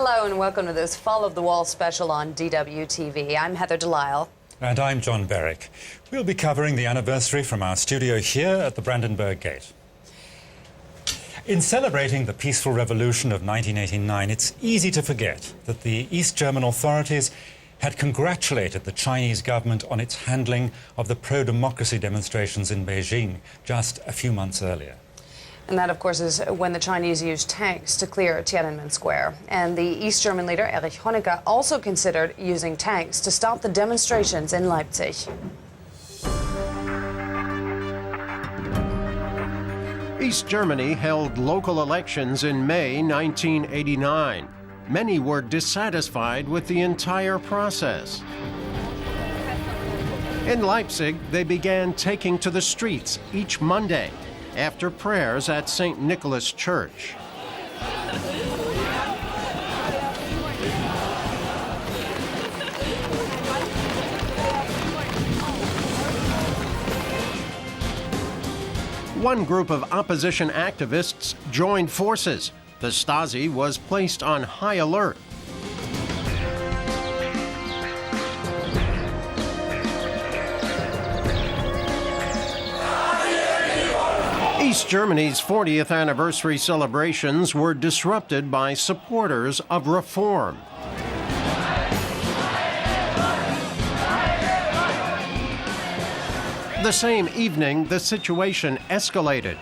Hello and welcome to this Fall of the Wall special on DW TV. I'm Heather Delisle. And I'm John Berwick. We'll be covering the anniversary from our studio here at the Brandenburg Gate. In celebrating the peaceful revolution of 1989, it's easy to forget that the East German authorities had congratulated the Chinese government on its handling of the pro-democracy demonstrations in Beijing just a few months earlier. And that, of course, is when the Chinese used tanks to clear Tiananmen Square. And the East German leader, Erich Honecker, also considered using tanks to stop the demonstrations in Leipzig. East Germany held local elections in May 1989. Many were dissatisfied with the entire process. In Leipzig, they began taking to the streets each Monday after prayers at St. Nicholas Church. One group of opposition activists joined forces. The Stasi was placed on high alert. East Germany's 40th anniversary celebrations were disrupted by supporters of reform. The same evening, the situation escalated.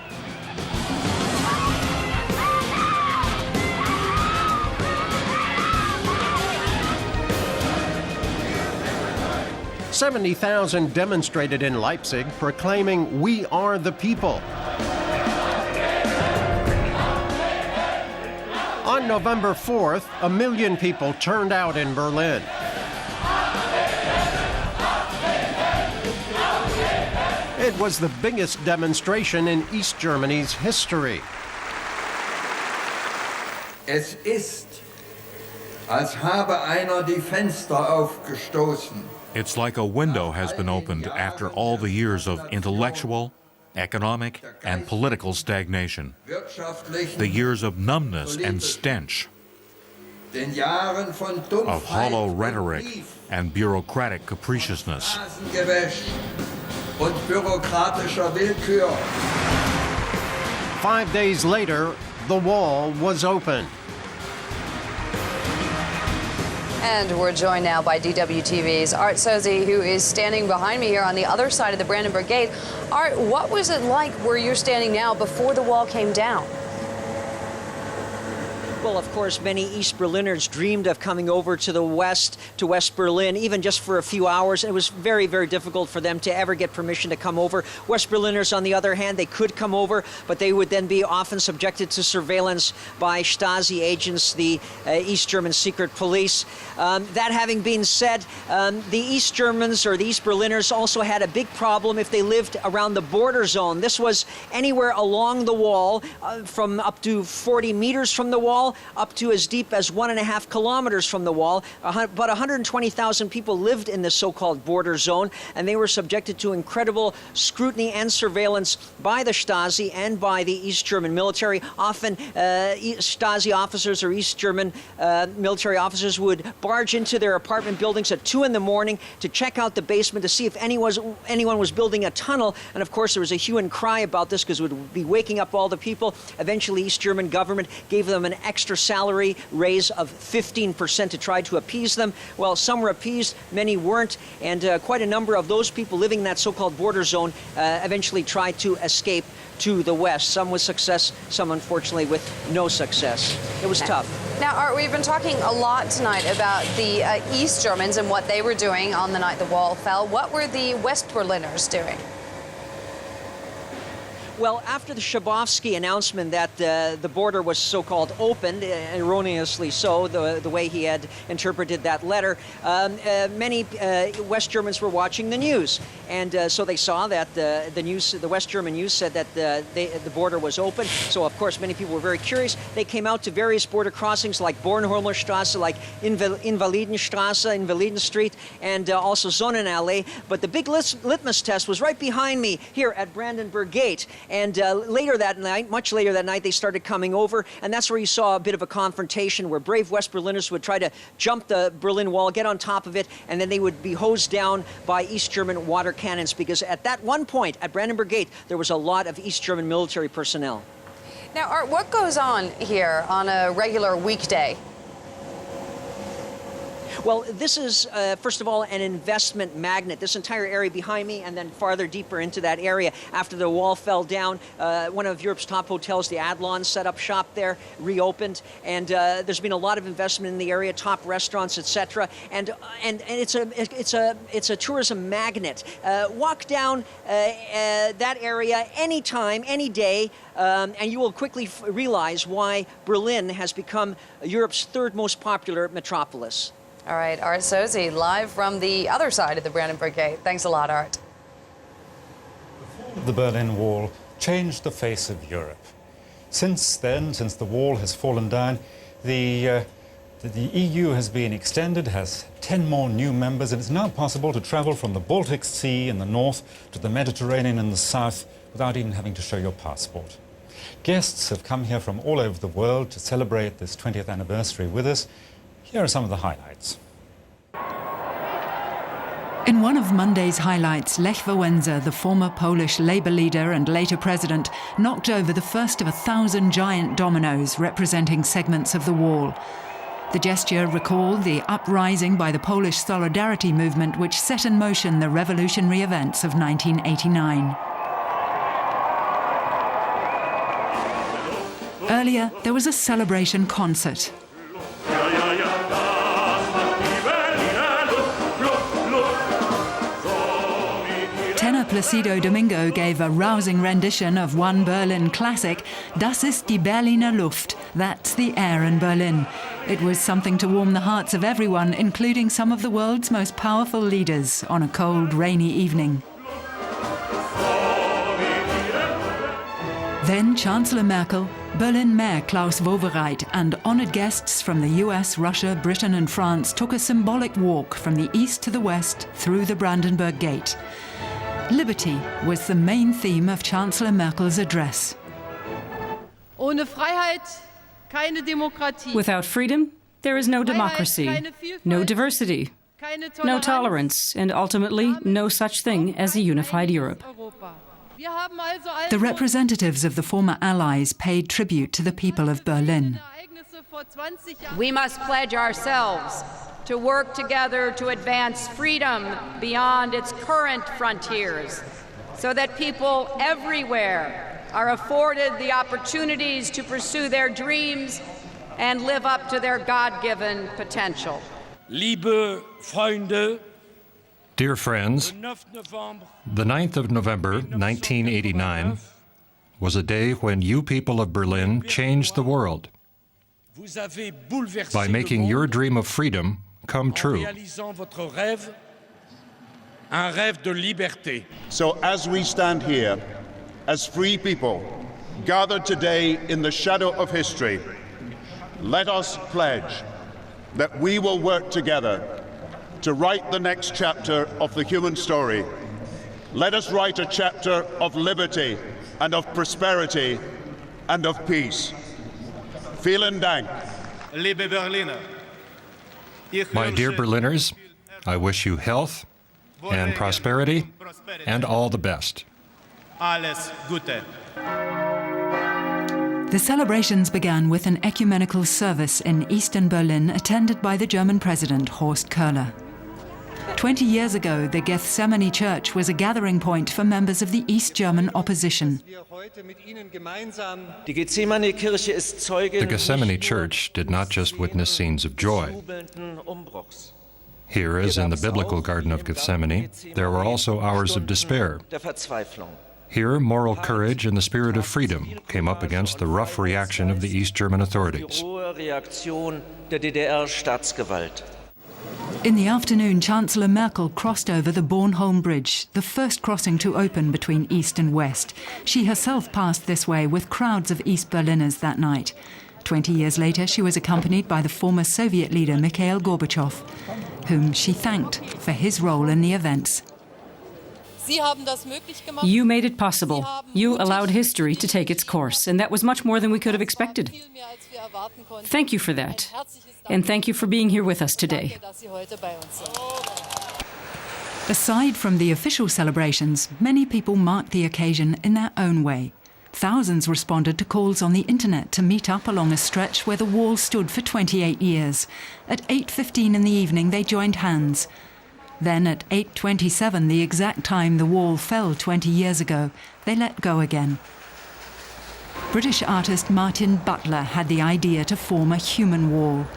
"70,000 demonstrated in Leipzig, proclaiming, 'We are the people.' On November 4th, 1 million people turned out in Berlin. It was the biggest demonstration in East Germany's history. Es ist, als habe einer die Fenster aufgestoßen. It's like a window has been opened after all the years of intellectual, economic, and political stagnation. The years of numbness and stench, of hollow rhetoric and bureaucratic capriciousness. Und bürokratischer Willkür. 5 days later, the wall was open. And we're joined now by DW TV's Art Sozi, who is standing behind me here on the other side of the Brandenburg Gate. Art, what was it like where you're standing now before the wall came down? Well, of course, many East Berliners dreamed of coming over to West Berlin, even just for a few hours. It was very, very difficult for them to ever get permission to come over. West Berliners, on the other hand, they could come over, but they would then be often subjected to surveillance by Stasi agents, the East German secret police. That having been said, the East Germans or the East Berliners also had a big problem if they lived around the border zone. This was anywhere along the wall, from up to 40 meters from the wall, up to as deep as 1.5 kilometers from the wall. About 120,000 people lived in this so-called border zone, and they were subjected to incredible scrutiny and surveillance by the Stasi and by the East German military. Often Stasi officers or East German military officers would barge into their apartment buildings at 2 in the morning to check out the basement to see if anyone was building a tunnel. And of course, there was a hue and cry about this because it would be waking up all the people. Eventually, East German government gave them an extra salary raise of 15% to try to appease them. Well, some were appeased, many weren't, and quite a number of those people living in that so-called border zone eventually tried to escape to the west, some with success, some unfortunately with no success. It was tough. Now, Art, we've been talking a lot tonight about the East Germans and what they were doing on the night the wall fell. What were the West Berliners doing? Well, after the Schabowski announcement that the border was so-called opened, erroneously so, the way he had interpreted that letter, many West Germans were watching the news. And so they saw that the West German news said that the border was open. So, of course, many people were very curious. They came out to various border crossings like Bornholmer Straße, like Invalidenstraße, Invaliden Street, and also Sonnenallee. But the big litmus test was right behind me here at Brandenburg Gate. And later that night, much later that night, they started coming over, and that's where you saw a bit of a confrontation where brave West Berliners would try to jump the Berlin Wall, get on top of it, and then they would be hosed down by East German water cannons, because at that one point at Brandenburg Gate, there was a lot of East German military personnel. Now, Art, what goes on here on a regular weekday? Well, this is, first of all, an investment magnet. This entire area behind me and then farther deeper into that area after the wall fell down. One of Europe's top hotels, the Adlon, set up shop there, reopened. And there's been a lot of investment in the area, top restaurants, etc. And it's a tourism magnet. Walk down that area anytime, any day, and you will quickly realize why Berlin has become Europe's third most popular metropolis. All right, Art Sozi, live from the other side of the Brandenburg Gate. Thanks a lot, Art. The Berlin Wall changed the face of Europe. Since then, since the wall has fallen down, the EU has been extended, has 10 more new members, and it's now possible to travel from the Baltic Sea in the north to the Mediterranean in the south without even having to show your passport. Guests have come here from all over the world to celebrate this 20th anniversary with us. Here are some of the highlights. In one of Monday's highlights, Lech Wałęsa, the former Polish Labour leader and later president, knocked over the first of 1,000 giant dominoes representing segments of the wall. The gesture recalled the uprising by the Polish Solidarity movement, which set in motion the revolutionary events of 1989. Earlier, there was a celebration concert. Tenor Placido Domingo gave a rousing rendition of one Berlin classic, Das ist die Berliner Luft, that's the air in Berlin. It was something to warm the hearts of everyone, including some of the world's most powerful leaders, on a cold, rainy evening. Then Chancellor Merkel, Berlin Mayor Klaus Wowereit and honoured guests from the US, Russia, Britain and France took a symbolic walk from the east to the west through the Brandenburg Gate. Liberty was the main theme of Chancellor Merkel's address. Ohne Freiheit, keine Demokratie. Without freedom, there is no democracy, no diversity, no tolerance, and ultimately no such thing as a unified Europe. The representatives of the former Allies paid tribute to the people of Berlin. We must pledge ourselves to work together to advance freedom beyond its current frontiers, so that people everywhere are afforded the opportunities to pursue their dreams and live up to their God-given potential. Liebe Freunde, Dear friends, the 9th of November, 1989, was a day when you people of Berlin changed the world by making your dream of freedom come true. So as we stand here, as free people, gathered today in the shadow of history, let us pledge that we will work together to write the next chapter of the human story. Let us write a chapter of liberty and of prosperity and of peace. Vielen Dank. Liebe Berliner. My dear Berliners, I wish you health and prosperity and all the best. Alles Gute. The celebrations began with an ecumenical service in Eastern Berlin attended by the German President Horst Köhler. 20 years ago, the Gethsemane Church was a gathering point for members of the East German opposition. The Gethsemane Church did not just witness scenes of joy. Here, as in the biblical Garden of Gethsemane, there were also hours of despair. Here, moral courage and the spirit of freedom came up against the rough reaction of the East German authorities. In the afternoon, Chancellor Merkel crossed over the Bornholm Bridge, the first crossing to open between East and West. She herself passed this way with crowds of East Berliners that night. 20 years later, she was accompanied by the former Soviet leader Mikhail Gorbachev, whom she thanked for his role in the events. You made it possible. You allowed history to take its course, and that was much more than we could have expected. Thank you for that. And thank you for being here with us today. Aside from the official celebrations, many people marked the occasion in their own way. Thousands responded to calls on the internet to meet up along a stretch where the wall stood for 28 years. At 8:15 in the evening, they joined hands. Then at 8:27, the exact time the wall fell 20 years ago, they let go again. British artist Martin Butler had the idea to form a human wall.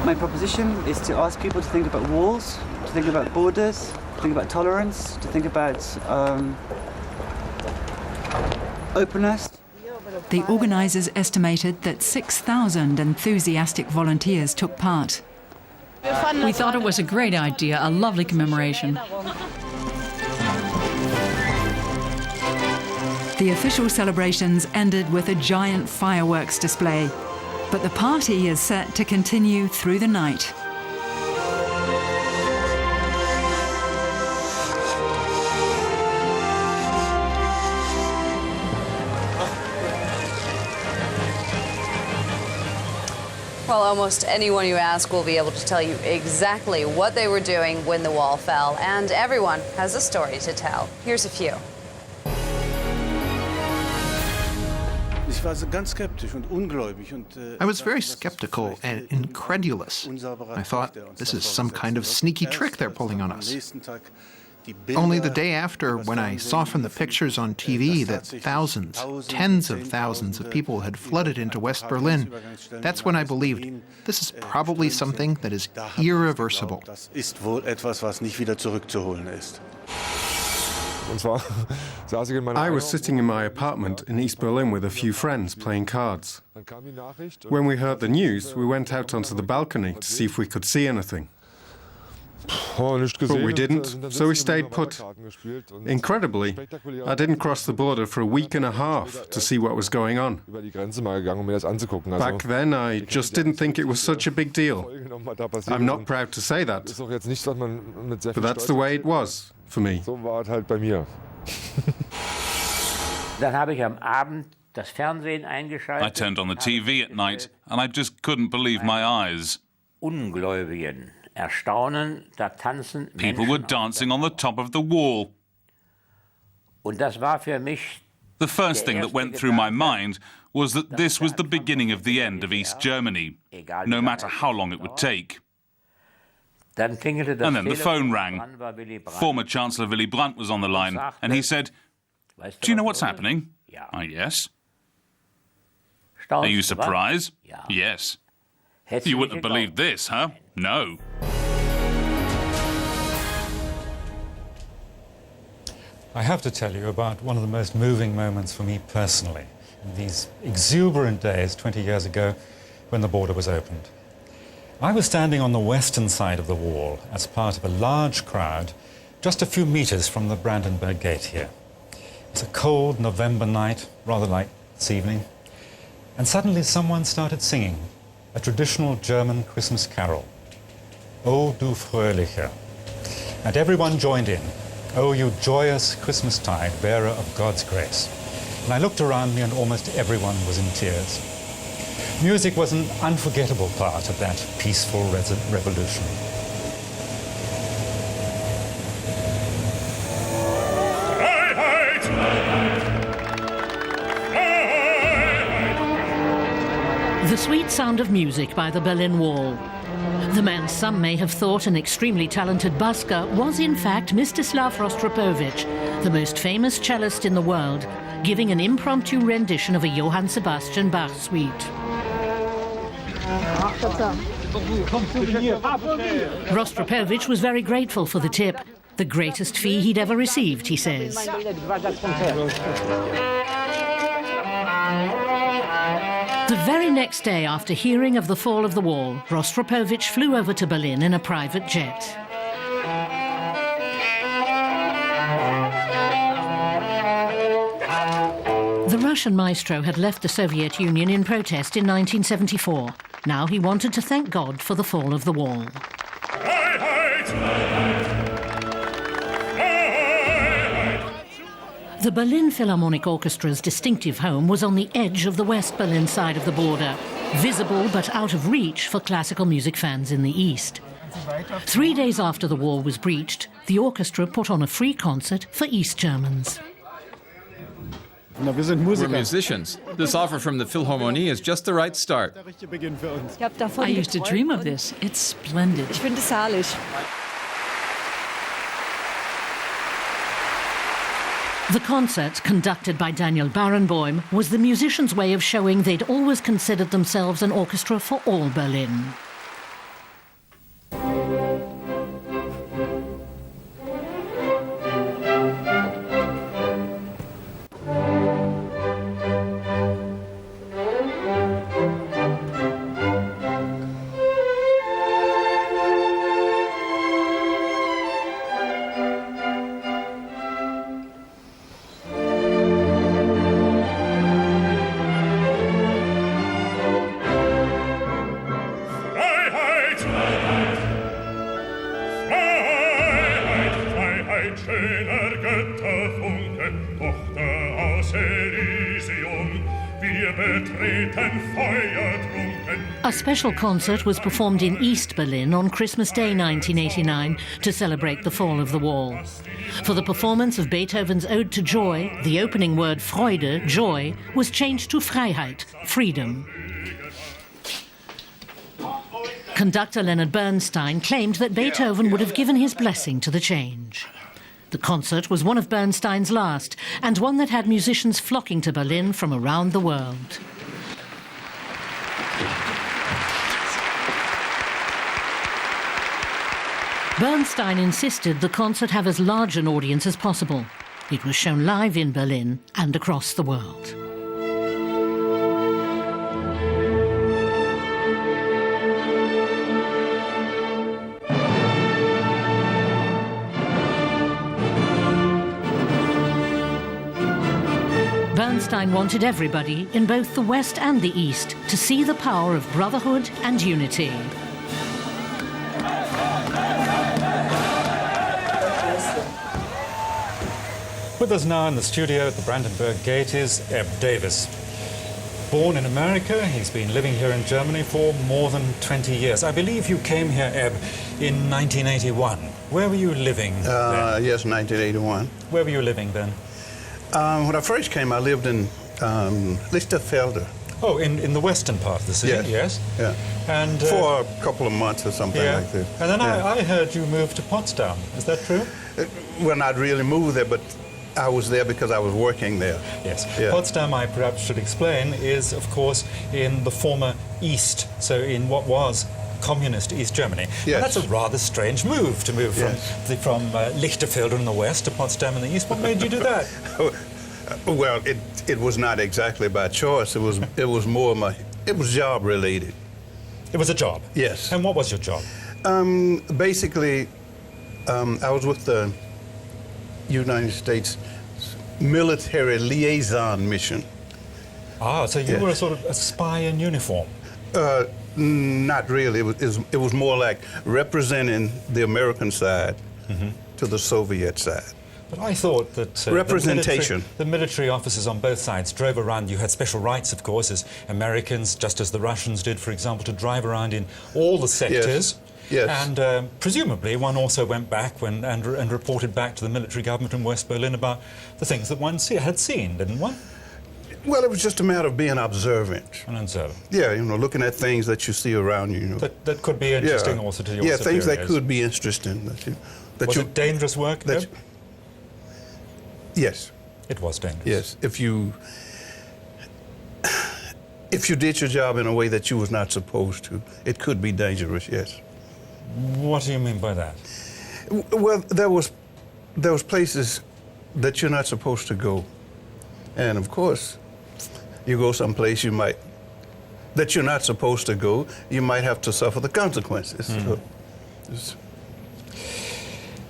My proposition is to ask people to think about walls, to think about borders, to think about tolerance, to think about openness. The organisers estimated that 6,000 enthusiastic volunteers took part. We thought it was a great idea, a lovely commemoration. The official celebrations ended with a giant fireworks display, but the party is set to continue through the night. Well, almost anyone you ask will be able to tell you exactly what they were doing when the wall fell, and everyone has a story to tell. Here's a few. I was very skeptical and incredulous. I thought, this is some kind of sneaky trick they're pulling on us. Only the day after, when I saw from the pictures on TV that thousands, tens of thousands of people had flooded into West Berlin, that's when I believed this is probably something that is irreversible. I was sitting in my apartment in East Berlin with a few friends playing cards. When we heard the news, we went out onto the balcony to see if we could see anything. But we didn't, so we stayed put. Incredibly, I didn't cross the border for a week and a half to see what was going on. Back then, I just didn't think it was such a big deal. I'm not proud to say that, but that's the way it was for me. I turned on the TV at night, and I just couldn't believe my eyes. People were dancing on the top of the wall. The first thing that went through my mind was that this was the beginning of the end of East Germany, no matter how long it would take. And then the phone rang. Former Chancellor Willy Brandt was on the line, and he said, "Do you know what's happening?" Yes. Are you surprised? Yes. You wouldn't have believed this, huh? No. I have to tell you about one of the most moving moments for me personally, in these exuberant days 20 years ago when the border was opened. I was standing on the western side of the wall as part of a large crowd just a few meters from the Brandenburg Gate here. It was a cold November night, rather like this evening, and suddenly someone started singing a traditional German Christmas carol, O du Fröhliche, and everyone joined in. Oh, you joyous Christmastide, bearer of God's grace. And I looked around me and almost everyone was in tears. Music was an unforgettable part of that peaceful revolution. The sweet sound of music by the Berlin Wall. The man some may have thought an extremely talented busker was in fact Mstislav Rostropovich, the most famous cellist in the world, giving an impromptu rendition of a Johann Sebastian Bach suite. Rostropovich was very grateful for the tip, the greatest fee he'd ever received, he says. The very next day after hearing of the fall of the wall, Rostropovich flew over to Berlin in a private jet. The Russian maestro had left the Soviet Union in protest in 1974. Now he wanted to thank God for the fall of the wall. The Berlin Philharmonic Orchestra's distinctive home was on the edge of the West Berlin side of the border, visible but out of reach for classical music fans in the East. 3 days after the wall was breached, the orchestra put on a free concert for East Germans. We're musicians. This offer from the Philharmonie is just the right start. I used to dream of this. It's splendid. Ich finde es herrlich. The concert, conducted by Daniel Barenboim, was the musicians' way of showing they'd always considered themselves an orchestra for all Berlin. A special concert was performed in East Berlin on Christmas Day 1989 to celebrate the fall of the wall. For the performance of Beethoven's Ode to Joy, the opening word Freude, joy, was changed to Freiheit, freedom. Conductor Leonard Bernstein claimed that Beethoven would have given his blessing to the change. The concert was one of Bernstein's last, and one that had musicians flocking to Berlin from around the world. Bernstein insisted the concert have as large an audience as possible. It was shown live in Berlin and across the world. Bernstein wanted everybody, in both the West and the East, to see the power of brotherhood and unity. With us now in the studio at the Brandenburg Gate is Ebb Davis. Born in America, he's been living here in Germany for more than 20 years. I believe you came here, Ebb, in 1981. Where were you living then? Yes, 1981. Where were you living then? When I first came, I lived in Lichterfelde. Oh, in the western part of the city, yes? Yeah. And, for a couple of months or something like that. And then I heard you moved to Potsdam. Is that true? Well, not really moved there, but I was there because I was working there. Yes. Yeah. Potsdam, I perhaps should explain, is, of course, in the former East, so in what was communist East Germany. Yes. And that's a rather strange move, to move from Lichterfelde in the west to Potsdam in the east. What made you do that? Well, it was not exactly by choice. It was more it was job related. It was a job? Yes. And what was your job? Basically, I was with the United States Military Liaison Mission. Ah, so you were a sort of a spy in uniform? Not really. It was more like representing the American side to the Soviet side. But I thought that representation. The military officers on both sides drove around. You had special rights, of course, as Americans, just as the Russians did, for example, to drive around in all the sectors. Yes. And presumably one also went back and reported back to the military government in West Berlin about the things that one had seen, didn't one? Well, it was just a matter of being observant. An observer. Yeah, looking at things that you see around you. That could be interesting also to your superiors. Things that could be interesting. Was it dangerous work? Yes. It was dangerous. Yes. If you did your job in a way that you was not supposed to, it could be dangerous, yes. What do you mean by that? Well, there was places that you're not supposed to go. And of course, you go someplace that you're not supposed to go, you might have to suffer the consequences. So,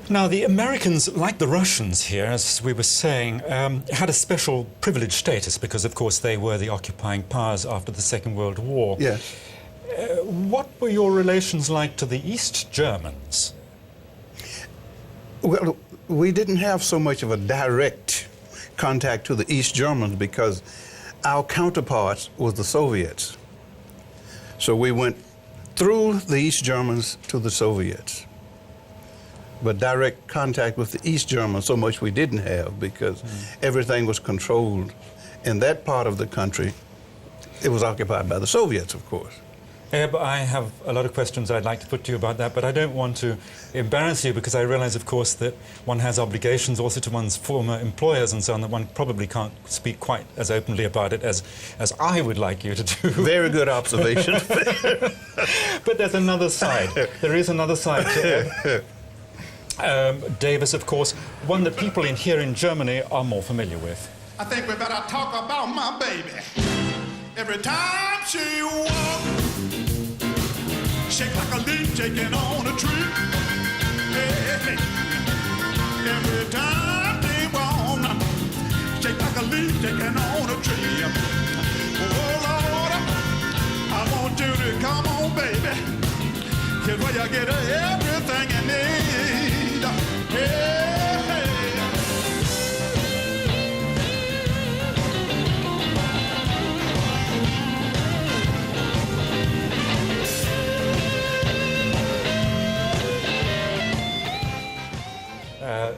now, the Americans, like the Russians here, as we were saying, had a special privileged status because, of course, they were the occupying powers after the Second World War. Yes. What were your relations like to the East Germans? Well, we didn't have so much of a direct contact to the East Germans because our counterparts was the Soviets. So we went through the East Germans to the Soviets. But direct contact with the East Germans, so much we didn't have because everything was controlled in that part of the country. It was occupied by the Soviets, of course. Eb, I have a lot of questions I'd like to put to you about that, but I don't want to embarrass you because I realize, of course, that one has obligations also to one's former employers and so on, that one probably can't speak quite as openly about it as I would like you to do. Very good observation. But there's another side. There is another side to Eb. Davis, of course, one that people here in Germany are more familiar with. I think we better talk about my baby. Every time she walks, shake like a leaf shaking on a tree. Hey, every time they walk, shake like a leaf shaking on a tree. Oh Lord, I want you to come on, baby. Here's where you get everything you need. Hey.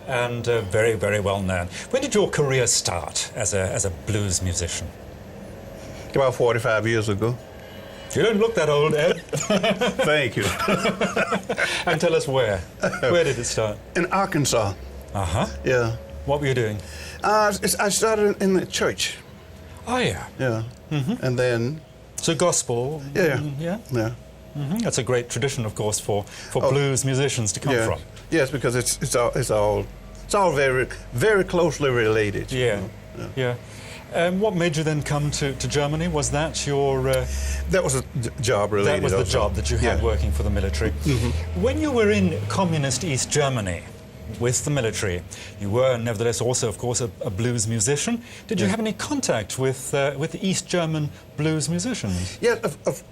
And very, very well known. When did your career start as a blues musician? About 45 years ago. You don't look that old, Ed. Thank you. And tell us where. Where did it start? In Arkansas. Uh-huh. Yeah. What were you doing? I started in the church. Oh, yeah. Yeah. Mm-hmm. And then... So gospel? Yeah. Yeah? Yeah. Mm-hmm. That's a great tradition, of course, for blues musicians to come from. Yes, because it's all very, very closely related. Yeah. Yeah. What made you then come to Germany? Was that your... That was a job related. That was the job that you had working for the military. Mm-hmm. When you were in communist East Germany with the military, you were nevertheless also, of course, a blues musician. Did you have any contact with the East German blues musicians? Yeah,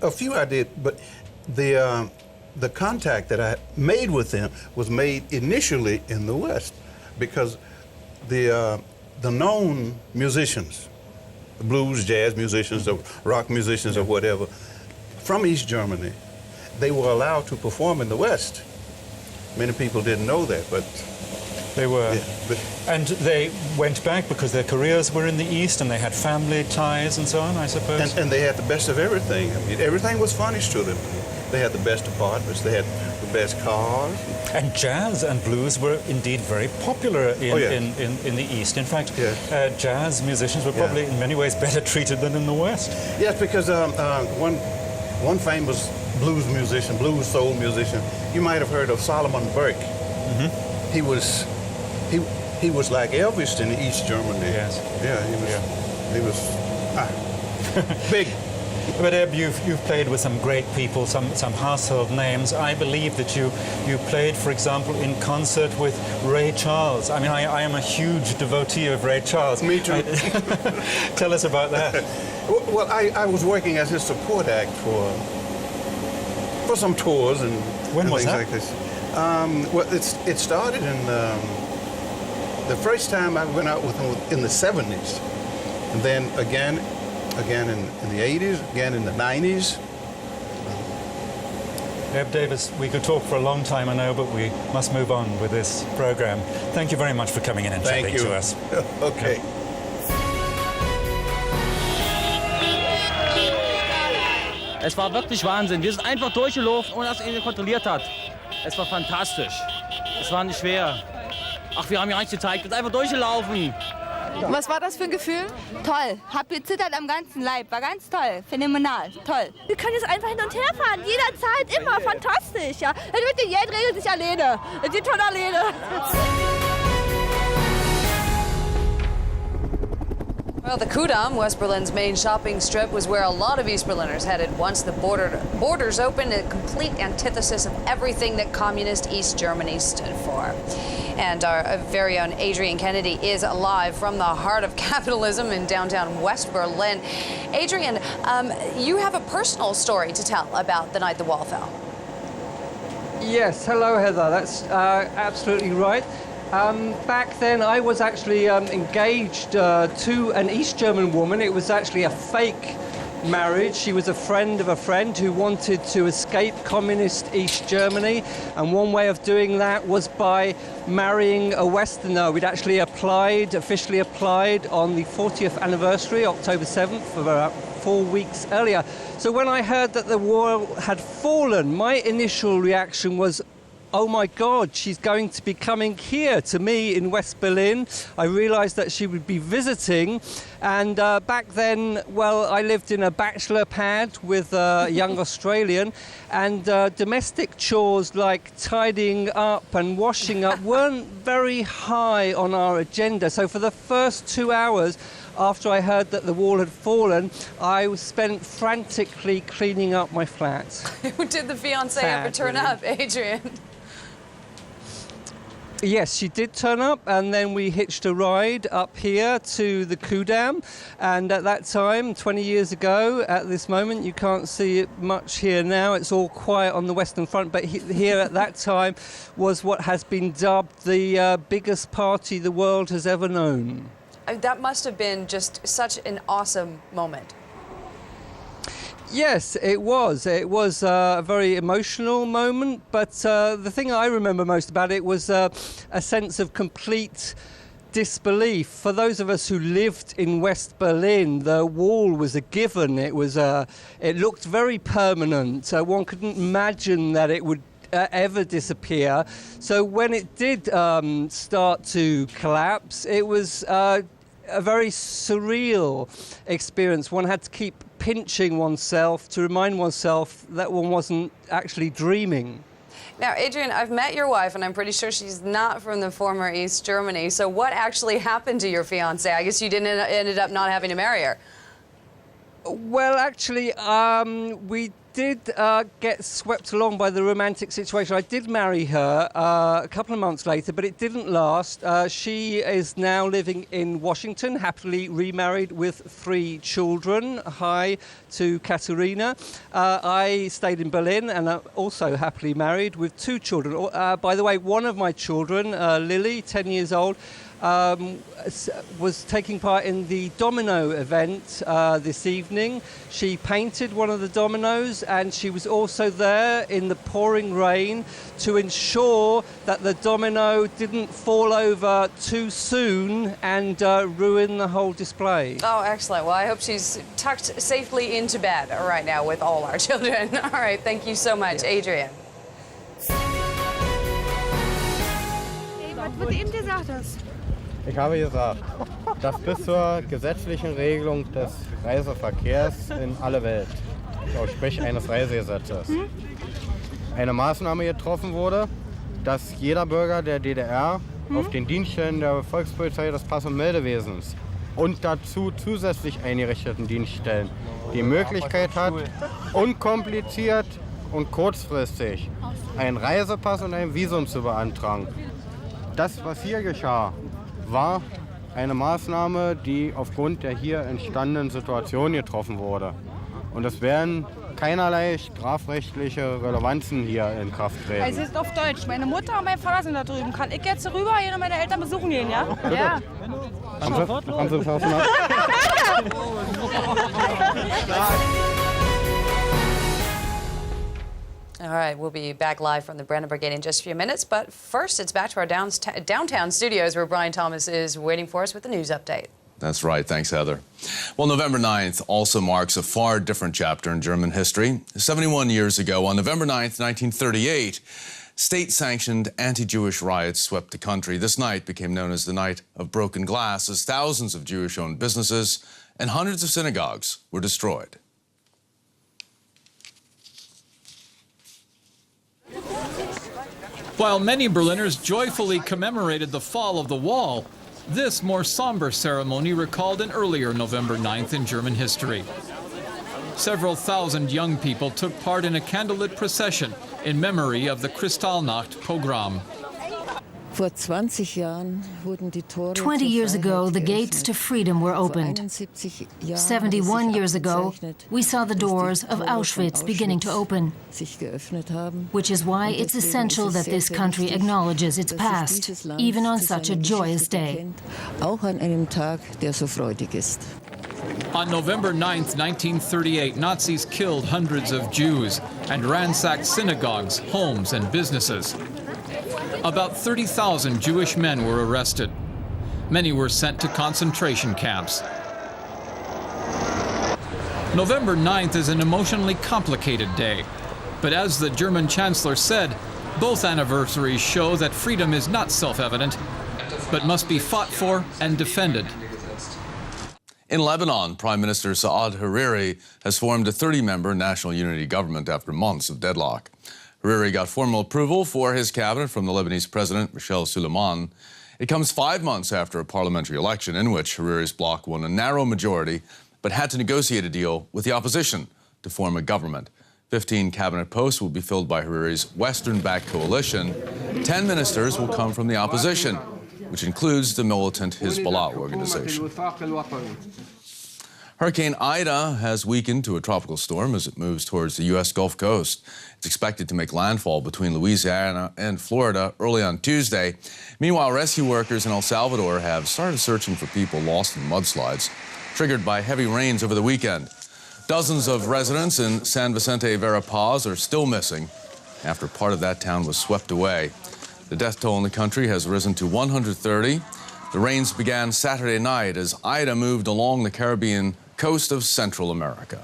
a few I did, but the contact that I made with them was made initially in the West, because the known musicians, the blues, jazz musicians, the rock musicians, or whatever, from East Germany, they were allowed to perform in the West. Many people didn't know that, but they were. Yeah, and they went back because their careers were in the East, and they had family ties and so on, I suppose. And they had the best of everything. I mean, everything was furnished to them. They had the best apartments. They had the best cars. And jazz and blues were indeed very popular in the East. In fact, jazz musicians were probably in many ways better treated than in the West. Yes, because one famous blues musician, blues soul musician, you might have heard of Solomon Burke. Mm-hmm. He was like Elvis in East Germany. Yes. Yeah, he was big. But Eb, you've played with some great people, some household names. I believe that you played, for example, in concert with Ray Charles. I mean, I am a huge devotee of Ray Charles. Me too. Tell us about that. Well, I was working as his support act for some tours and when was things that? Like this. Well, it started in the first time I went out with him in the 70s, and then again in the 80s, again in the 90s. Eb Davis, we could talk for a long time, I know, but we must move on with this program. Thank you very much for coming in and chatting to us. Okay. Es war wirklich Wahnsinn. Wir sind einfach durchgelaufen, ohne dass ihn kontrolliert hat. Es war fantastisch. Es war nicht schwer. Ach, wir haben ja nichts gezeigt. Wir sind einfach durchgelaufen. Was war das für ein Gefühl? Toll. Hab gezittert am ganzen Leib. War ganz toll. Phänomenal. Toll. Wir können jetzt einfach hin und her fahren. Jederzeit, immer. Fantastisch. Ja. Mit dem Geld regelt sich alleine. Die tolle alleine. Well, the Kudamm, West Berlin's main shopping strip, was where a lot of East Berliners headed once the borders opened, a complete antithesis of everything that communist East Germany stood for. And our very own Adrian Kennedy is live from the heart of capitalism in downtown West Berlin. Adrian, you have a personal story to tell about the night the wall fell. Yes, hello Heather, that's absolutely right. Back then I was actually engaged to an East German woman. It was actually a fake marriage. She was a friend of a friend who wanted to escape communist East Germany, and one way of doing that was by marrying a Westerner. We'd actually officially applied on the 40th anniversary, October 7th, about 4 weeks earlier. So when I heard that the wall had fallen, my initial reaction was, oh my God, she's going to be coming here to me in West Berlin. I realized that she would be visiting. And back then, well, I lived in a bachelor pad with a young Australian, and domestic chores like tidying up and washing up weren't very high on our agenda. So for the first 2 hours, after I heard that the wall had fallen, I spent frantically cleaning up my flat. Did the fiancé ever turn up, Adrian? Yes, she did turn up, and then we hitched a ride up here to the Kudamm. And at that time, 20 years ago, at this moment, you can't see it much here now. It's all quiet on the Western Front, but here at that time was what has been dubbed the biggest party the world has ever known. That must have been just such an awesome moment. Yes, it was. It was a very emotional moment, but the thing I remember most about it was a sense of complete disbelief. For those of us who lived in West Berlin, the wall was a given. It looked very permanent. One couldn't imagine that it would ever disappear. So when it did start to collapse, it was a very surreal experience. One had to keep pinching oneself to remind oneself that one wasn't actually dreaming. Now, Adrian, I've met your wife, and I'm pretty sure she's not from the former East Germany. So what actually happened to your fiancée? I guess you ended up not having to marry her. Well, actually, we did get swept along by the romantic situation. I did marry her a couple of months later, but it didn't last. She is now living in Washington, happily remarried with 3 children. Hi to Katerina. I stayed in Berlin and also happily married with 2 children. By the way, one of my children, Lily, 10 years old, was taking part in the domino event this evening. She painted one of the dominoes, and she was also there in the pouring rain to ensure that the domino didn't fall over too soon and ruin the whole display. Oh, excellent. Well, I hope she's tucked safely into bed right now with all our children. All right, thank you so much, Adrian. Was wurde eben gesagt hast? Ich habe gesagt, dass bis zur gesetzlichen Regelung des Reiseverkehrs in alle Welt, also sprich eines Reisegesetzes, eine Maßnahme getroffen wurde, dass jeder Bürger der DDR auf den Dienststellen der Volkspolizei des Pass- und Meldewesens und dazu zusätzlich eingerichteten Dienststellen die Möglichkeit hat, unkompliziert und kurzfristig einen Reisepass und ein Visum zu beantragen. Das, was hier geschah, war eine Maßnahme, die aufgrund der hier entstandenen Situation getroffen wurde. Und es werden keinerlei strafrechtliche Relevanzen hier in Kraft treten. Also es ist auf Deutsch. Meine Mutter und mein Vater sind da drüben. Kann ich jetzt rüber gehen und meine Eltern besuchen gehen, ja? Bitte? Ja. Haben Sie das nach? All right, we'll be back live from the Brandenburg Gate in just a few minutes. But first, it's back to our downtown studios where Brian Thomas is waiting for us with the news update. That's right. Thanks, Heather. Well, November 9th also marks a far different chapter in German history. 71 years ago, on November 9th, 1938, state-sanctioned anti-Jewish riots swept the country. This night became known as the Night of Broken Glass, as thousands of Jewish-owned businesses and hundreds of synagogues were destroyed. While many Berliners joyfully commemorated the fall of the wall, this more somber ceremony recalled an earlier November 9th in German history. Several thousand young people took part in a candlelit procession in memory of the Kristallnacht pogrom. 20 years ago, the gates to freedom were opened. 71 years ago, we saw the doors of Auschwitz beginning to open, which is why it's essential that this country acknowledges its past, even on such a joyous day. On November 9, 1938, Nazis killed hundreds of Jews and ransacked synagogues, homes, and businesses. About 30,000 Jewish men were arrested. Many were sent to concentration camps. November 9th is an emotionally complicated day. But as the German Chancellor said, both anniversaries show that freedom is not self-evident, but must be fought for and defended. In Lebanon, Prime Minister Saad Hariri has formed a 30-member national unity government after months of deadlock. Hariri got formal approval for his cabinet from the Lebanese president, Michel Suleiman. It comes 5 months after a parliamentary election in which Hariri's bloc won a narrow majority, but had to negotiate a deal with the opposition to form a government. 15 cabinet posts will be filled by Hariri's Western-backed coalition. 10 ministers will come from the opposition, which includes the militant Hezbollah organization. Hurricane Ida has weakened to a tropical storm as it moves towards the U.S. Gulf Coast. It's expected to make landfall between Louisiana and Florida early on Tuesday. Meanwhile, rescue workers in El Salvador have started searching for people lost in mudslides triggered by heavy rains over the weekend. Dozens of residents in San Vicente Vera Paz are still missing after part of that town was swept away. The death toll in the country has risen to 130. The rains began Saturday night as Ida moved along the Caribbean coast of Central America.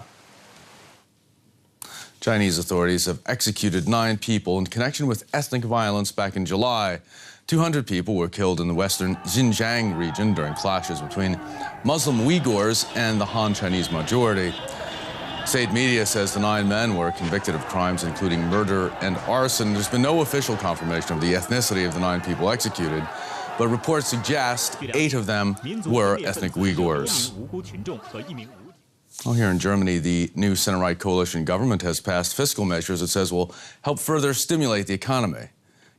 Chinese authorities have executed 9 people in connection with ethnic violence back in July. 200 people were killed in the western Xinjiang region during clashes between Muslim Uyghurs and the Han Chinese majority. State media says the 9 men were convicted of crimes including murder and arson. There's been no official confirmation of the ethnicity of the 9 people executed, but reports suggest 8 of them were ethnic Uyghurs. Well, here in Germany, the new center-right coalition government has passed fiscal measures it says will help further stimulate the economy.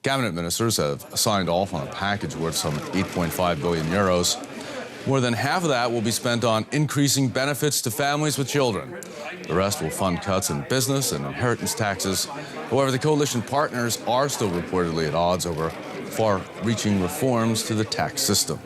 Cabinet ministers have signed off on a package worth some 8.5 billion euros. More than half of that will be spent on increasing benefits to families with children. The rest will fund cuts in business and inheritance taxes. However, the coalition partners are still reportedly at odds over far-reaching reforms to the tax system.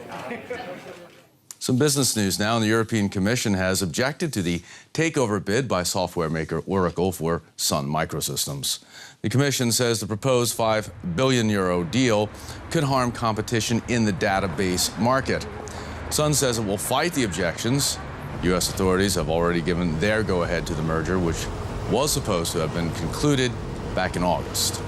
Some business news now. The European Commission has objected to the takeover bid by software maker Oracle for Sun Microsystems. The Commission says the proposed €5 billion deal could harm competition in the database market. Sun says it will fight the objections. U.S. authorities have already given their go-ahead to the merger, which was supposed to have been concluded back in August.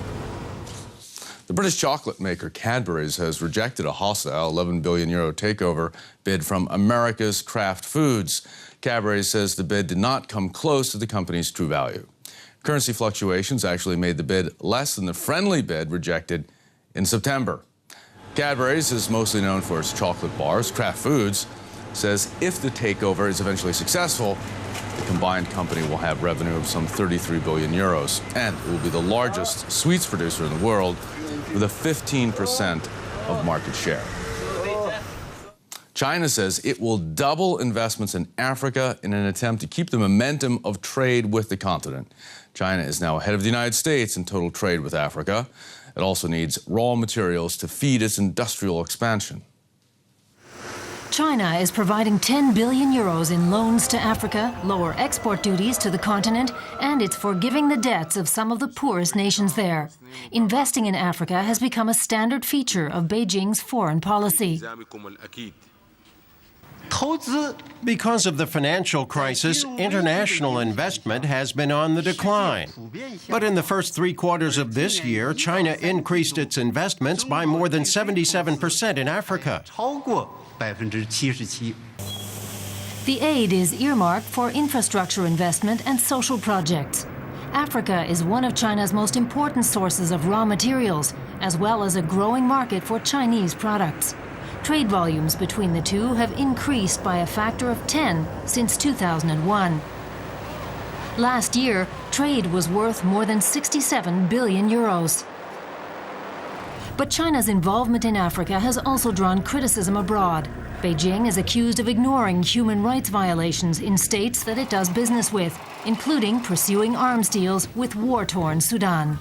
The British chocolate maker Cadbury's has rejected a hostile €11 billion takeover bid from America's Kraft Foods. Cadbury's says the bid did not come close to the company's true value. Currency fluctuations actually made the bid less than the friendly bid rejected in September. Cadbury's is mostly known for its chocolate bars. Kraft Foods says if the takeover is eventually successful, the combined company will have revenue of some €33 billion, and it will be the largest sweets producer in the world with a 15% of market share. China says it will double investments in Africa in an attempt to keep the momentum of trade with the continent. China is now ahead of the United States in total trade with Africa. It also needs raw materials to feed its industrial expansion. China is providing €10 billion in loans to Africa, lower export duties to the continent, and it's forgiving the debts of some of the poorest nations there. Investing in Africa has become a standard feature of Beijing's foreign policy. Because of the financial crisis, international investment has been on the decline. But in the first 3 quarters of this year, China increased its investments by more than 77% in Africa. The aid is earmarked for infrastructure investment and social projects. Africa is one of China's most important sources of raw materials, as well as a growing market for Chinese products. Trade volumes between the two have increased by a factor of 10 since 2001. Last year, trade was worth more than €67 billion. But China's involvement in Africa has also drawn criticism abroad. Beijing is accused of ignoring human rights violations in states that it does business with, including pursuing arms deals with war-torn Sudan.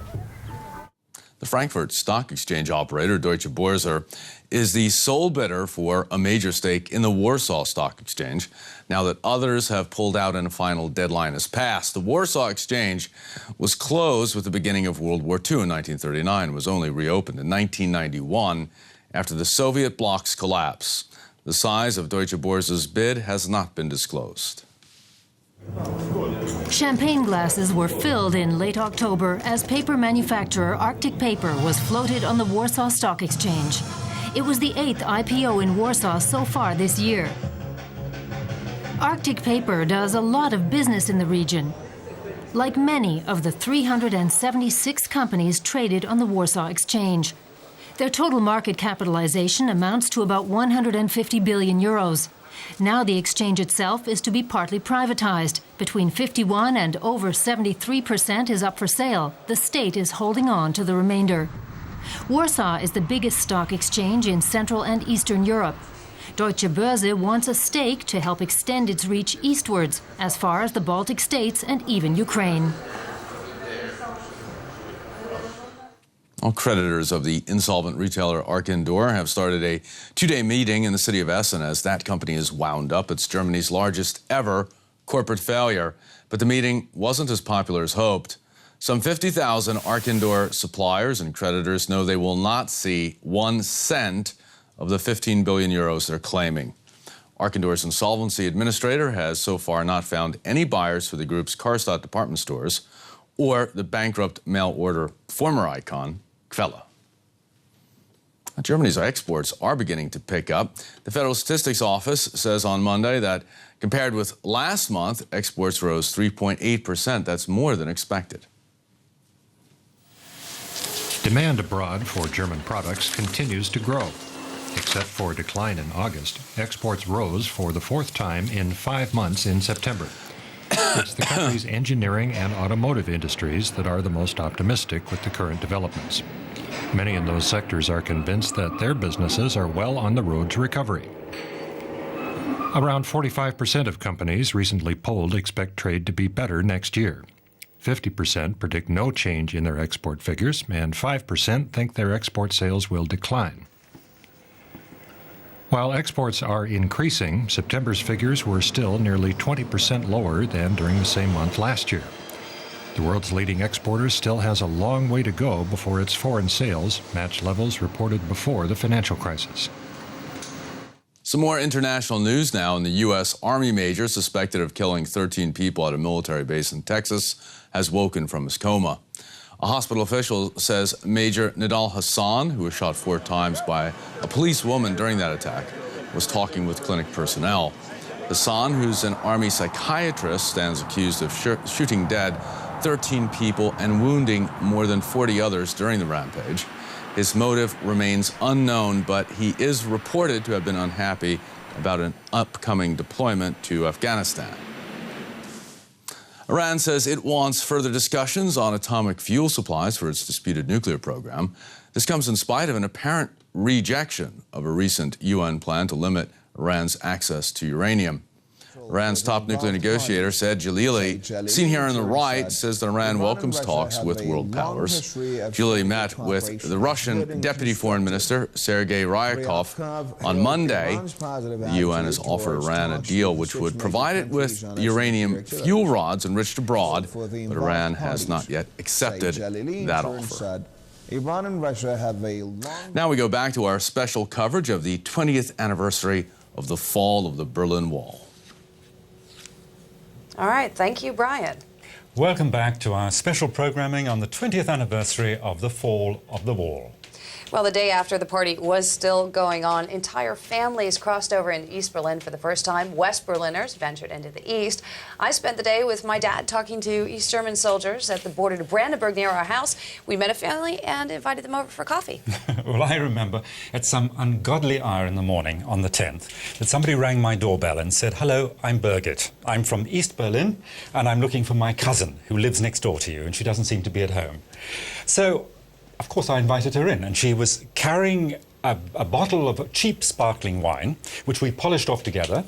The Frankfurt Stock Exchange operator, Deutsche Börse, is the sole bidder for a major stake in the Warsaw Stock Exchange. Now that others have pulled out and a final deadline has passed, the Warsaw Exchange was closed with the beginning of World War II in 1939, was only reopened in 1991 after the Soviet bloc's collapse. The size of Deutsche Börse's bid has not been disclosed. Champagne glasses were filled in late October as paper manufacturer Arctic Paper was floated on the Warsaw Stock Exchange. It was the 8th IPO in Warsaw so far this year. Arctic Paper does a lot of business in the region, like many of the 376 companies traded on the Warsaw Exchange. Their total market capitalization amounts to about 150 billion euros. Now the exchange itself is to be partly privatized. Between 51 and over 73% is up for sale. The state is holding on to the remainder. Warsaw is the biggest stock exchange in Central and Eastern Europe. Deutsche Börse wants a stake to help extend its reach eastwards, as far as the Baltic states and even Ukraine. All creditors of the insolvent retailer Arcandor have started a two-day meeting in the city of Essen as that company is wound up. It's Germany's largest ever corporate failure. But the meeting wasn't as popular as hoped. Some 50,000 Arcandor suppliers and creditors know they will not see 1 cent of the 15 billion euros they're claiming. Arcandor's insolvency administrator has so far not found any buyers for the group's Karstadt department stores or the bankrupt mail-order former icon, Quelle. Germany's exports are beginning to pick up. The Federal Statistics Office says on Monday that compared with last month, exports rose 3.8%. That's more than expected. Demand abroad for German products continues to grow. Except for a decline in August, exports rose for the 4th time in 5 months in September. It's the country's engineering and automotive industries that are the most optimistic with the current developments. Many in those sectors are convinced that their businesses are well on the road to recovery. Around 45% of companies recently polled expect trade to be better next year. 50% predict no change in their export figures, and 5% think their export sales will decline. While exports are increasing, September's figures were still nearly 20% lower than during the same month last year. The world's leading exporter still has a long way to go before its foreign sales match levels reported before the financial crisis. Some more international news now. The U.S. Army major suspected of killing 13 people at a military base in Texas has woken from his coma. A hospital official says Major Nidal Hassan, who was shot 4 times by a policewoman during that attack, was talking with clinic personnel. Hassan, who's an Army psychiatrist, stands accused of shooting dead 13 people and wounding more than 40 others during the rampage. His motive remains unknown, but he is reported to have been unhappy about an upcoming deployment to Afghanistan. Iran says it wants further discussions on atomic fuel supplies for its disputed nuclear program. This comes in spite of an apparent rejection of a recent UN plan to limit Iran's access to uranium. Iran's top nuclear negotiator Said Jalili, seen here on the right, says that Iran welcomes talks with world powers. Jalili met with the Russian Deputy Foreign Minister Sergei Ryakov on Monday. The UN has offered Iran a deal which would provide it with uranium fuel rods enriched abroad, but Iran has not yet accepted that offer. Iran and Russia have a long... Now we go back to our special coverage of the 20th anniversary of the fall of the Berlin Wall. All right, thank you, Brian. Welcome back to our special programming on the 20th anniversary of the fall of the wall. Well, the day after the party was still going on, entire families crossed over into East Berlin for the first time. West Berliners ventured into the East. I spent the day with my dad talking to East German soldiers at the border to Brandenburg near our house. We met a family and invited them over for coffee. Well, I remember at some ungodly hour in the morning on the 10th that somebody rang my doorbell and said, "Hello, I'm Birgit. I'm from East Berlin and I'm looking for my cousin who lives next door to you and she doesn't seem to be at home." So of course, I invited her in, and she was carrying a bottle of cheap sparkling wine, which we polished off together,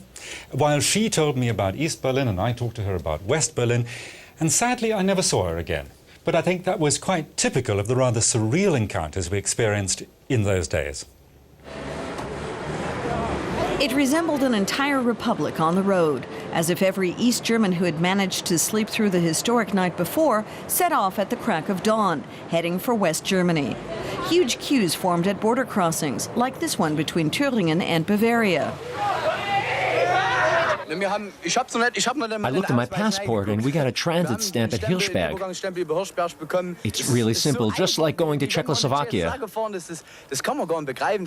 while she told me about East Berlin and I talked to her about West Berlin, and sadly I never saw her again. But I think that was quite typical of the rather surreal encounters we experienced in those days. It resembled an entire republic on the road, as if every East German who had managed to sleep through the historic night before set off at the crack of dawn, heading for West Germany. Huge queues formed at border crossings, like this one between Thüringen and Bavaria. I looked at my passport and we got a transit stamp at Hirschberg. It's really simple, just like going to Czechoslovakia.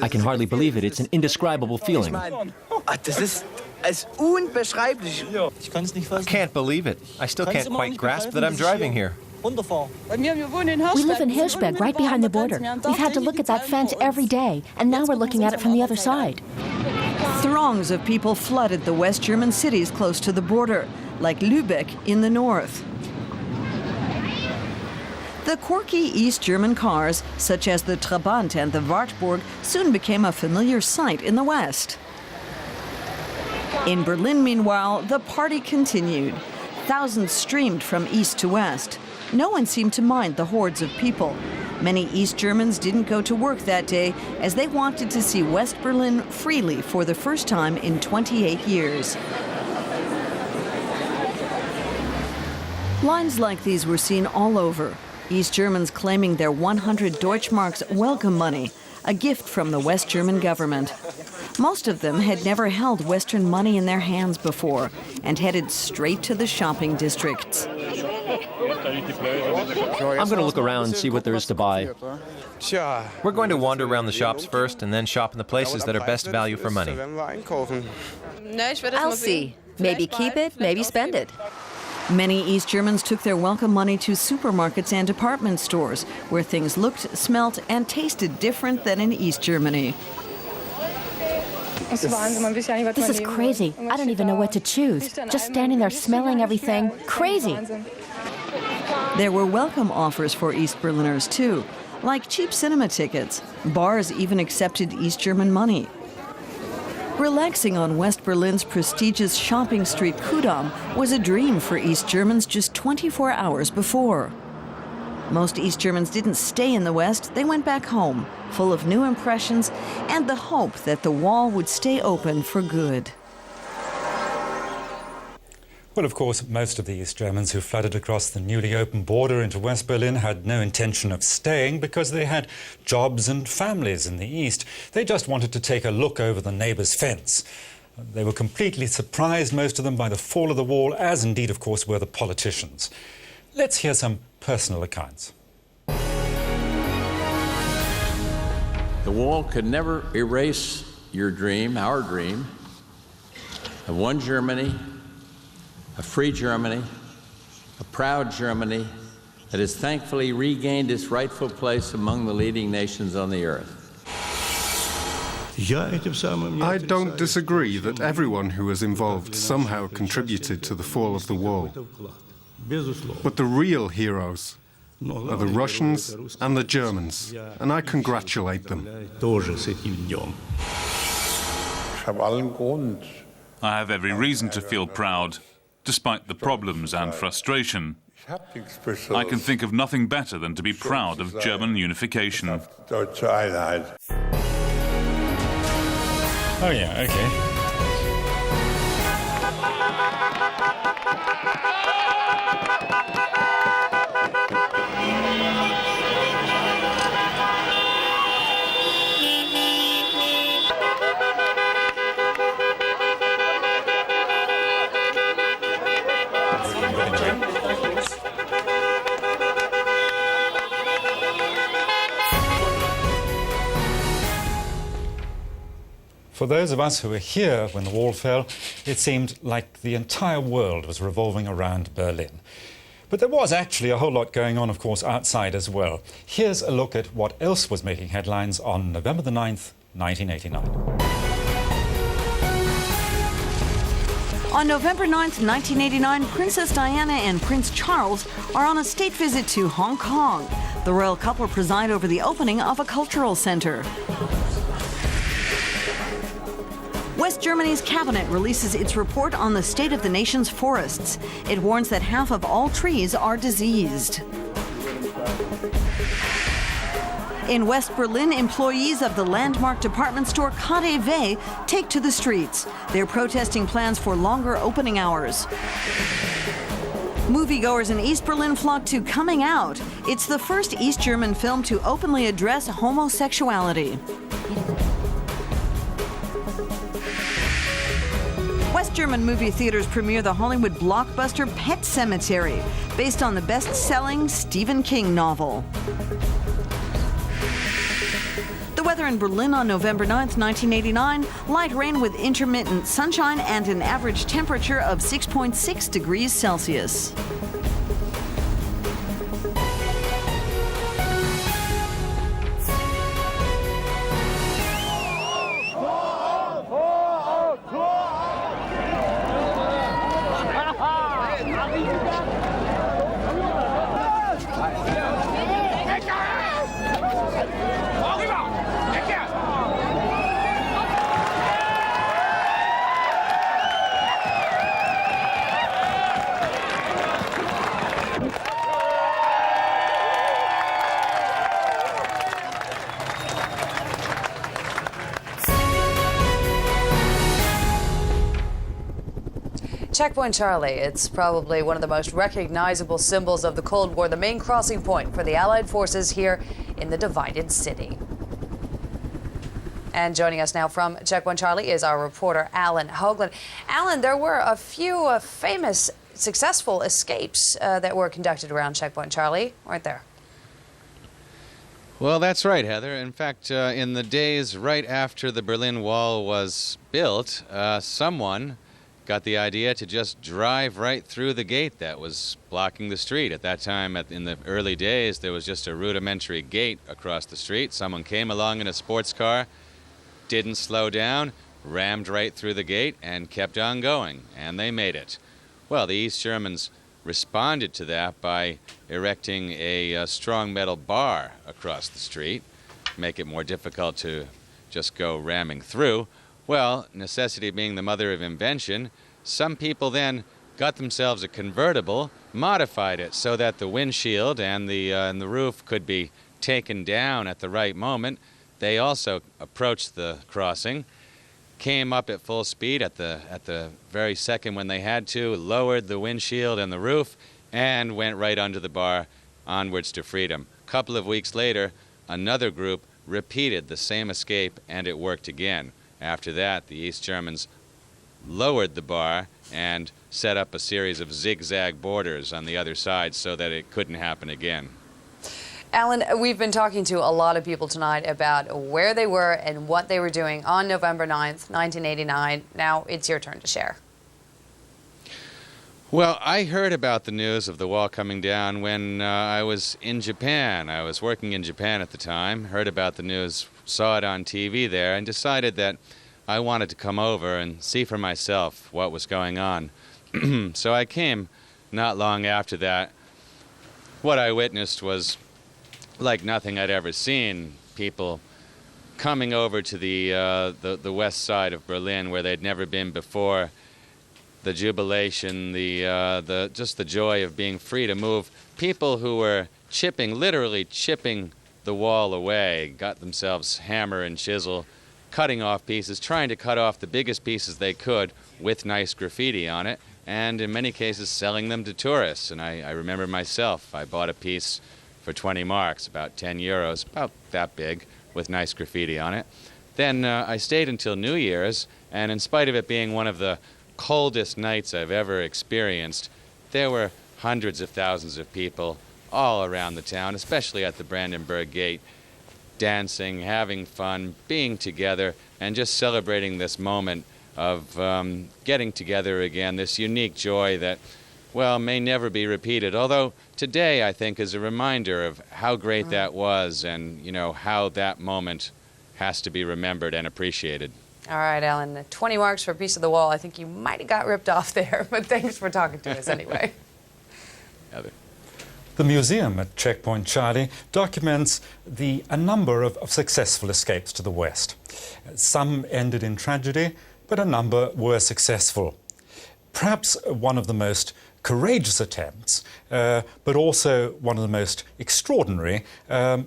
I can hardly believe it. It's an indescribable feeling. I can't believe it. I still can't quite grasp that I'm driving here. We live in Hirschberg, right behind the border. We've had to look at that fence every day, and now we're looking at it from the other side. Throngs of people flooded the West German cities close to the border, like Lübeck in the north. The quirky East German cars, such as the Trabant and the Wartburg, soon became a familiar sight in the West. In Berlin, meanwhile, the party continued. Thousands streamed from east to west. No one seemed to mind the hordes of people. Many East Germans didn't go to work that day, as they wanted to see West Berlin freely for the first time in 28 years. Lines like these were seen all over. East Germans claiming their 100 Deutschmarks welcome money, a gift from the West German government. Most of them had never held Western money in their hands before and headed straight to the shopping districts. I'm going to look around and see what there is to buy. We're going to wander around the shops first and then shop in the places that are best value for money. I'll see. Maybe keep it, maybe spend it. Many East Germans took their welcome money to supermarkets and department stores, where things looked, smelt, and tasted different than in East Germany. This is crazy. I don't even know what to choose. Just standing there smelling everything. Crazy. There were welcome offers for East Berliners, too, like cheap cinema tickets. Bars even accepted East German money. Relaxing on West Berlin's prestigious shopping street Kudamm was a dream for East Germans just 24 hours before. Most East Germans didn't stay in the West, they went back home, full of new impressions and the hope that the wall would stay open for good. Well, of course, most of the East Germans who flooded across the newly opened border into West Berlin had no intention of staying because they had jobs and families in the East. They just wanted to take a look over the neighbour's fence. They were completely surprised, most of them, by the fall of the wall, as indeed, of course, were the politicians. Let's hear some personal accounts. The wall could never erase your dream, our dream, of one Germany, a free Germany, a proud Germany that has thankfully regained its rightful place among the leading nations on the earth. I don't disagree that everyone who was involved somehow contributed to the fall of the wall. But the real heroes are the Russians and the Germans, and I congratulate them. I have every reason to feel proud, despite the problems and frustration. I can think of nothing better than to be proud of German unification. Oh yeah, okay. For those of us who were here when the wall fell, it seemed like the entire world was revolving around Berlin. But there was actually a whole lot going on, of course, outside as well. Here's a look at what else was making headlines on November the 9th, 1989. On November 9th, 1989, Princess Diana and Prince Charles are on a state visit to Hong Kong. The royal couple preside over the opening of a cultural center. West Germany's cabinet releases its report on the state of the nation's forests. It warns that half of all trees are diseased. In West Berlin, employees of the landmark department store KaDeWe take to the streets. They're protesting plans for longer opening hours. Moviegoers in East Berlin flock to Coming Out. It's the first East German film to openly address homosexuality. West German movie theaters premiere the Hollywood blockbuster Pet Sematary, based on the best-selling Stephen King novel. The weather in Berlin on November 9th, 1989, light rain with intermittent sunshine and an average temperature of 6.6 degrees Celsius. Checkpoint Charlie, it's probably one of the most recognizable symbols of the Cold War, the main crossing point for the Allied forces here in the divided city. And joining us now from Checkpoint Charlie is our reporter, Alan Hoagland. Alan, there were a few famous, successful escapes that were conducted around Checkpoint Charlie, weren't there? Well, that's right, Heather. In fact, in the days right after the Berlin Wall was built, someone got the idea to just drive right through the gate that was blocking the street. At that time, in the early days, there was just a rudimentary gate across the street. Someone came along in a sports car, didn't slow down, rammed right through the gate, and kept on going, and they made it. Well, the East Germans responded to that by erecting a strong metal bar across the street, make it more difficult to just go ramming through. Well, necessity being the mother of invention, some people then got themselves a convertible, modified it so that the windshield and the roof could be taken down at the right moment. They also approached the crossing, came up at full speed at the very second when they had to, lowered the windshield and the roof, and went right under the bar onwards to freedom. A couple of weeks later, another group repeated the same escape, and it worked again. After that, the East Germans lowered the bar and set up a series of zigzag borders on the other side so that it couldn't happen again. Alan, we've been talking to a lot of people tonight about where they were and what they were doing on November 9th, 1989. Now it's your turn to share. Well, I heard about the news of the wall coming down when I was in Japan. I was working in Japan at the time, heard about the news, saw it on TV there, and decided that I wanted to come over and see for myself what was going on. So I came not long after that. What I witnessed was like nothing I'd ever seen. People coming over to the west side of Berlin where they'd never been before. The jubilation, just the joy of being free to move. People who were literally chipping the wall away, got themselves hammer and chisel, cutting off pieces, trying to cut off the biggest pieces they could with nice graffiti on it, and in many cases selling them to tourists. And I remember myself, I bought a piece for 20 marks, about 10 euros, about that big, with nice graffiti on it. Then I stayed until New Year's, and in spite of it being one of the coldest nights I've ever experienced, there were hundreds of thousands of people all around the town, especially at the Brandenburg Gate, dancing, having fun, being together, and just celebrating this moment of getting together again, this unique joy that, well, may never be repeated. Although today, I think, is a reminder of how great that was and, you know, how that moment has to be remembered and appreciated. All right, Alan, 20 marks for a piece of the wall. I think you might have got ripped off there, but thanks for talking to us anyway. Heather. The museum at Checkpoint Charlie documents a number of successful escapes to the west. Some ended in tragedy, but a number were successful. Perhaps one of the most courageous attempts, but also one of the most extraordinary,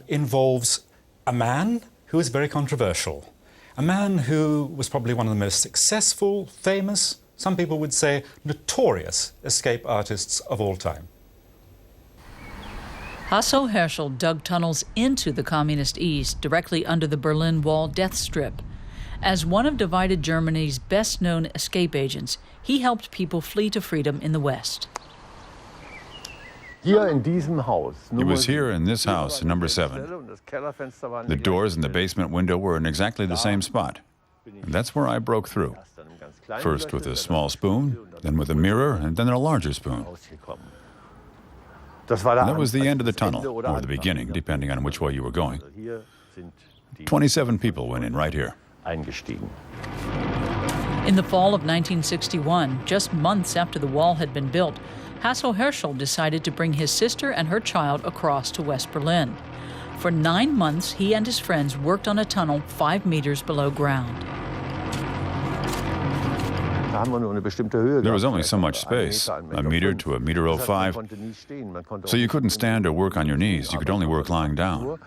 involves a man who is very controversial. A man who was probably one of the most successful, famous, some people would say notorious escape artists of all time. Hasso Herschel dug tunnels into the Communist East, directly under the Berlin Wall death strip. As one of divided Germany's best-known escape agents, he helped people flee to freedom in the West. It was here in this house, number 7. The doors and the basement window were in exactly the same spot. And that's where I broke through. First with a small spoon, then with a mirror, and then a larger spoon. That was the end of the tunnel, or the beginning, depending on which way you were going. 27 people went in right here. In the fall of 1961, just months after the wall had been built, Hasso Herschel decided to bring his sister and her child across to West Berlin. For 9 months, he and his friends worked on a tunnel 5 meters below ground. There was only so much space, 1 meter to 1.05 meters. So you couldn't stand or work on your knees. You could only work lying down.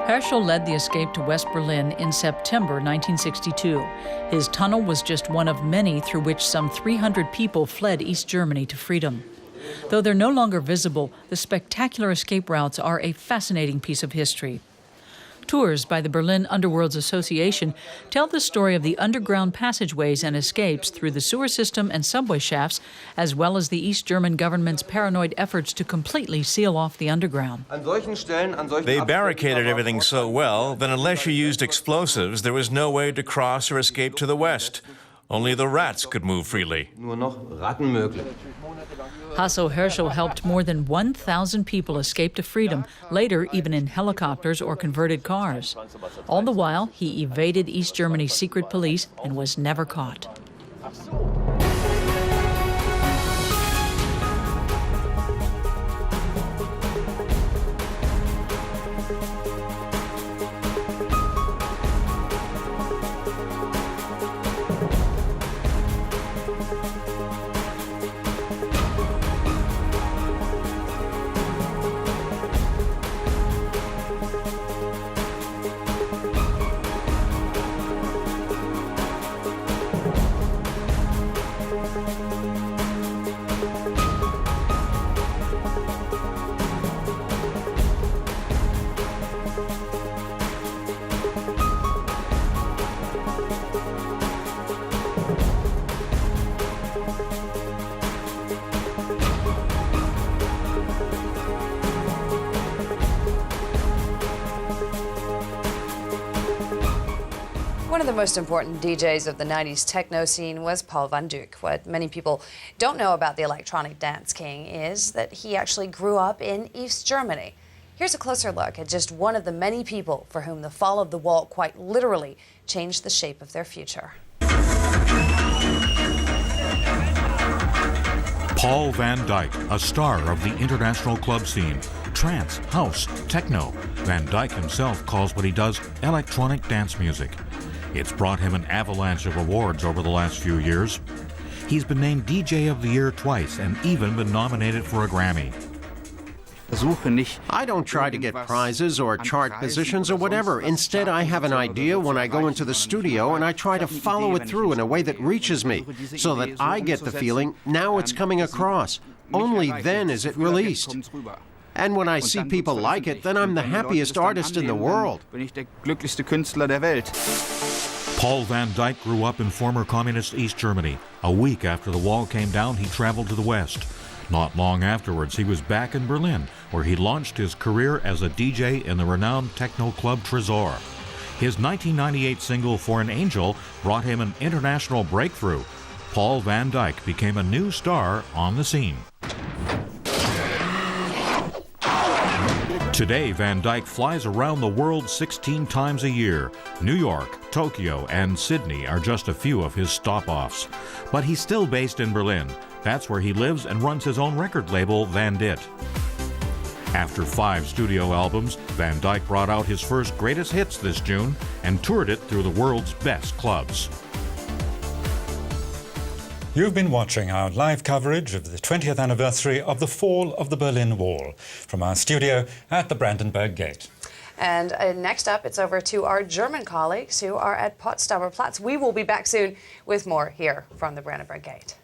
Herschel led the escape to West Berlin in September 1962. His tunnel was just one of many through which some 300 people fled East Germany to freedom. Though they're no longer visible, the spectacular escape routes are a fascinating piece of history. Tours by the Berlin Underworlds Association tell the story of the underground passageways and escapes through the sewer system and subway shafts, as well as the East German government's paranoid efforts to completely seal off the underground. They barricaded everything so well that unless you used explosives, there was no way to cross or escape to the west. Only the rats could move freely. Hasso Herschel helped more than 1,000 people escape to freedom, later even in helicopters or converted cars. All the while, he evaded East Germany's secret police and was never caught. One of the most important DJs of the 90s techno scene was Paul van Dyk. What many people don't know about the electronic dance king is that he actually grew up in East Germany. Here's a closer look at just one of the many people for whom the fall of the wall quite literally changed the shape of their future. Paul van Dyk, a star of the international club scene. Trance, house, techno. Van Dyk himself calls what he does electronic dance music. It's brought him an avalanche of awards over the last few years. He's been named DJ of the Year twice and even been nominated for a Grammy. I don't try to get prizes or chart positions or whatever. Instead, I have an idea when I go into the studio and I try to follow it through in a way that reaches me so that I get the feeling, now it's coming across. Only then is it released. And when I see people like it, then I'm the happiest artist in the world. Paul van Dyk grew up in former communist East Germany. A week after the wall came down, he traveled to the West. Not long afterwards, he was back in Berlin, where he launched his career as a DJ in the renowned techno club Tresor. His 1998 single For an Angel brought him an international breakthrough. Paul van Dyk became a new star on the scene. Today, Van Dyke flies around the world 16 times a year. New York, Tokyo, and Sydney are just a few of his stop-offs. But he's still based in Berlin. That's where he lives and runs his own record label, Van Dit. After 5 studio albums, Van Dyke brought out his first greatest hits this June and toured it through the world's best clubs. You've been watching our live coverage of the 20th anniversary of the fall of the Berlin Wall from our studio at the Brandenburg Gate. And next up, it's over to our German colleagues who are at Potsdamer Platz. We will be back soon with more here from the Brandenburg Gate.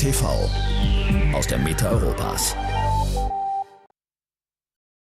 TV aus der Mitte Europas.